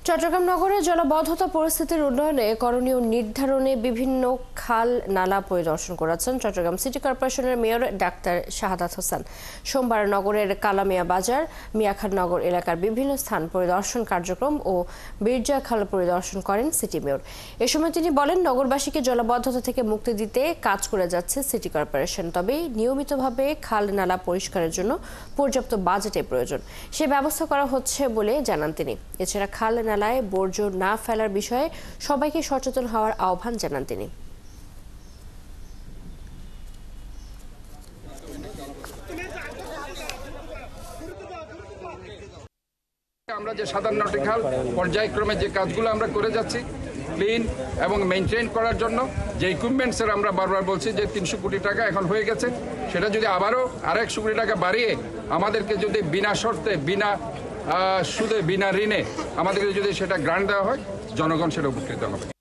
চট্টগ্রাম নগরে জলাবদ্ধতা পরিস্থিতির উন্নয়নে করণীয় নির্ধারণে বিভিন্ন খাল নালা পরিদর্শন করেছেন চট্টগ্রাম সিটি কর্পোরেশনের মেয়র ডাক্তার শাহাদাত হোসেন। সোমবার নগরের কালামিয়া বাজার, মিয়াখাননগর এলাকার বিভিন্ন স্থান পরিদর্শন কার্যক্রম ও বীরজা খাল পরিদর্শন করেন সিটি মেয়র। এ সময় তিনি বলেন, নগরবাসীকে জলাবদ্ধতা থেকে মুক্তি দিতে কাজ করে যাচ্ছে সিটি কর্পোরেশন। তবে নিয়মিতভাবে খাল নালা পরিষ্কারের জন্য পর্যাপ্ত বাজেটের প্রয়োজন, সে ব্যবস্থা করা হচ্ছে বলে জানান তিনি। এছাড়া খাল নালায় বর্জ্য না ফেলার বিষয়ে সবাইকে সচেতন হওয়ার আহ্বান জানান তিনি। আমরা যে 57টি খাল পর্যায়ক্রমে যে কাজগুলো আমরা করে যাচ্ছি ক্লিন এবং মেইনটেইন করার জন্য যে ইকুইপমেন্টসের আমরা বারবার বলছি যে 300 কোটি টাকা এখন হয়ে গেছে, সেটা যদি আবারও আর 100 কোটি টাকা বাড়িয়ে আমাদেরকে যদি বিনা শর্তে, বিনা সুদে, বিনা ঋণে আমাদেরকে যদি সেটা গ্রান্ট দেওয়া হয়, জনগণ সেটা উপকৃত হবে।